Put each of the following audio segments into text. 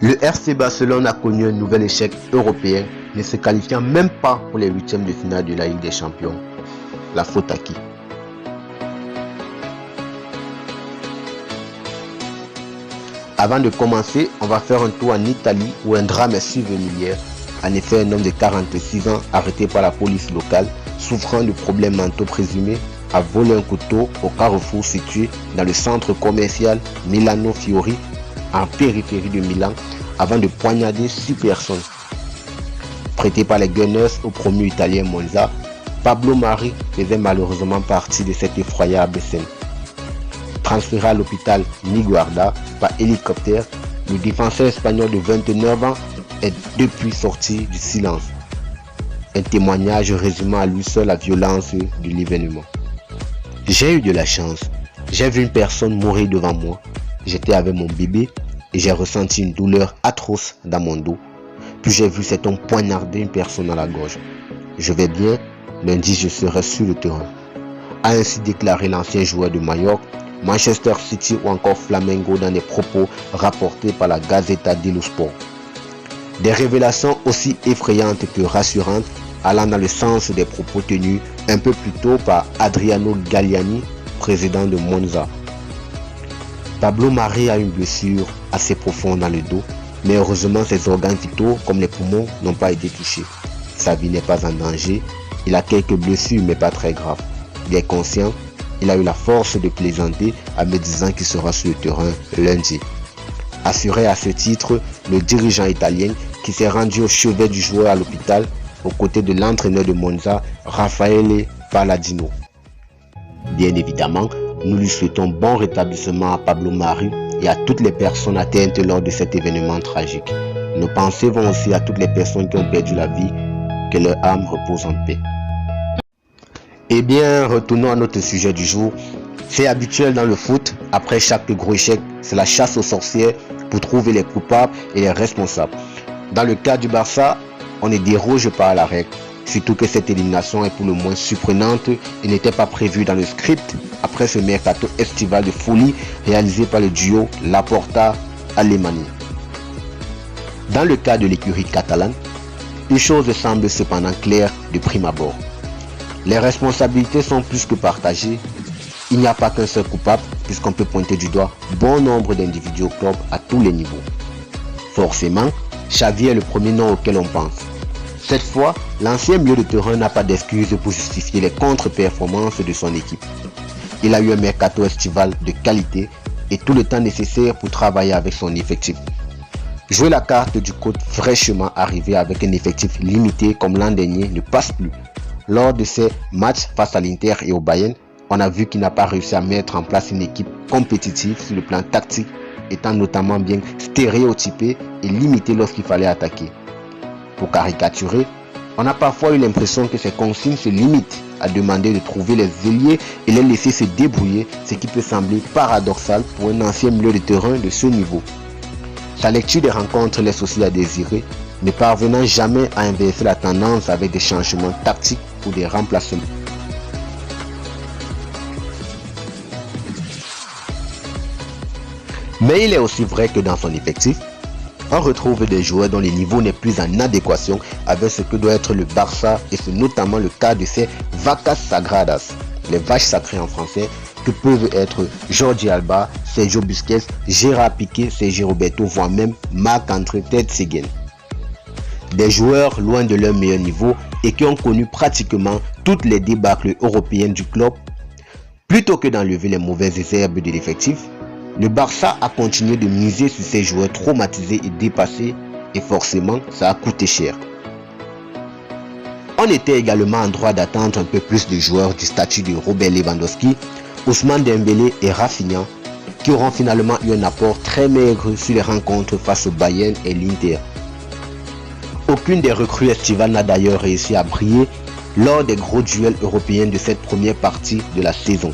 Le RC Barcelone a connu un nouvel échec européen, ne se qualifiant même pas pour les huitièmes de finale de la Ligue des Champions. La faute à qui? Avant de commencer, on va faire un tour en Italie où un drame est survenu hier. En effet, un homme de 46 ans arrêté par la police locale, souffrant de problèmes mentaux présumés, a volé un couteau au carrefour situé dans le centre commercial Milano Fiori, en périphérie de Milan, avant de poignarder 6 personnes. Prêté par les Gunners au promu italien Monza, Pablo Mari faisait malheureusement partie de cette effroyable scène. Transféré à l'hôpital Niguarda par hélicoptère, le défenseur espagnol de 29 ans est depuis sorti du silence. Un témoignage résumant à lui seul la violence de l'événement. J'ai eu de la chance. J'ai vu une personne mourir devant moi. J'étais avec mon bébé et j'ai ressenti une douleur atroce dans mon dos. Puis j'ai vu cet homme poignarder une personne à la gorge. Je vais bien, lundi je serai sur le terrain. A ainsi déclaré l'ancien joueur de Majorque, Manchester City ou encore Flamengo dans des propos rapportés par la Gazzetta dello Sport. Des révélations aussi effrayantes que rassurantes allant dans le sens des propos tenus un peu plus tôt par Adriano Galliani, président de Monza. Pablo Mari a une blessure assez profonde dans le dos, mais heureusement ses organes vitaux comme les poumons n'ont pas été touchés. Sa vie n'est pas en danger, il a quelques blessures mais pas très graves. Il est conscient, il a eu la force de plaisanter en me disant qu'il sera sur le terrain lundi. Assuré à ce titre le dirigeant italien qui s'est rendu au chevet du joueur à l'hôpital aux côtés de l'entraîneur de Monza, Raffaele Palladino. Bien évidemment, nous lui souhaitons bon rétablissement à Pablo Mari et à toutes les personnes atteintes lors de cet événement tragique. Nos pensées vont aussi à toutes les personnes qui ont perdu la vie, que leur âme repose en paix. Eh bien, retournons à notre sujet du jour. C'est habituel dans le foot, après chaque gros échec, c'est la chasse aux sorcières pour trouver les coupables et les responsables. Dans le cas du Barça, on ne déroge pas à la règle, surtout que cette élimination est pour le moins surprenante et n'était pas prévue dans le script après ce mercato estival de folie réalisé par le duo Laporta-Alemany. Dans le cas de l'écurie catalane, une chose semble cependant claire de prime abord. Les responsabilités sont plus que partagées. Il n'y a pas qu'un seul coupable puisqu'on peut pointer du doigt bon nombre d'individus au club à tous les niveaux. Forcément, Xavi est le premier nom auquel on pense. Cette fois, l'ancien milieu de terrain n'a pas d'excuses pour justifier les contre-performances de son équipe. Il a eu un mercato estival de qualité et tout le temps nécessaire pour travailler avec son effectif. Jouer la carte du coach fraîchement arrivé avec un effectif limité comme l'an dernier ne passe plus. Lors de ses matchs face à l'Inter et au Bayern, on a vu qu'il n'a pas réussi à mettre en place une équipe compétitive sur le plan tactique, étant notamment bien stéréotypé et limité lorsqu'il fallait attaquer. Pour caricaturer, on a parfois eu l'impression que ses consignes se limitent à demander de trouver les ailiers et les laisser se débrouiller, ce qui peut sembler paradoxal pour un ancien milieu de terrain de ce niveau. Sa lecture des rencontres laisse aussi à désirer, ne parvenant jamais à inverser la tendance avec des changements tactiques ou des remplacements. Mais il est aussi vrai que dans son effectif, on retrouve des joueurs dont le niveau n'est plus en adéquation avec ce que doit être le Barça et c'est notamment le cas de ces vacas sagradas, les vaches sacrées en français, que peuvent être Jordi Alba, Sergio Busquets, Gérard Piqué, Sergio Roberto, voire même Marc-André ter Stegen. Des joueurs loin de leur meilleur niveau et qui ont connu pratiquement toutes les débâcles européennes du club. Plutôt que d'enlever les mauvaises herbes de l'effectif, le Barça a continué de miser sur ces joueurs traumatisés et dépassés et forcément ça a coûté cher. On était également en droit d'attendre un peu plus de joueurs du statut de Robert Lewandowski, Ousmane Dembélé et Rafinha qui auront finalement eu un apport très maigre sur les rencontres face au Bayern et l'Inter. Aucune des recrues estivales n'a d'ailleurs réussi à briller lors des gros duels européens de cette première partie de la saison.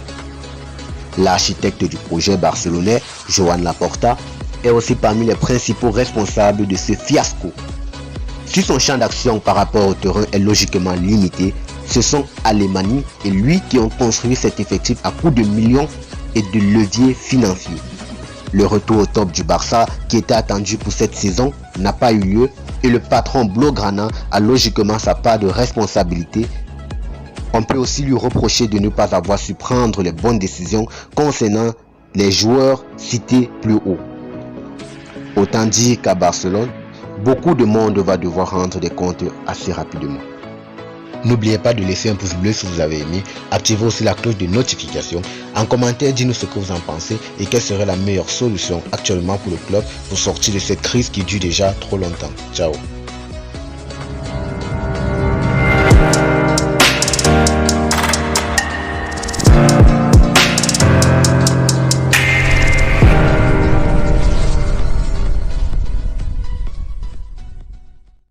L'architecte du projet barcelonais, Joan Laporta, est aussi parmi les principaux responsables de ce fiasco. Si son champ d'action par rapport au terrain est logiquement limité, ce sont Alemany et lui qui ont construit cet effectif à coups de millions et de leviers financiers. Le retour au top du Barça, qui était attendu pour cette saison, n'a pas eu lieu et le patron Blaugrana a logiquement sa part de responsabilité. On peut aussi lui reprocher de ne pas avoir su prendre les bonnes décisions concernant les joueurs cités plus haut. Autant dire qu'à Barcelone, beaucoup de monde va devoir rendre des comptes assez rapidement. N'oubliez pas de laisser un pouce bleu si vous avez aimé, activez aussi la cloche de notification. En commentaire, dites-nous ce que vous en pensez et quelle serait la meilleure solution actuellement pour le club pour sortir de cette crise qui dure déjà trop longtemps. Ciao.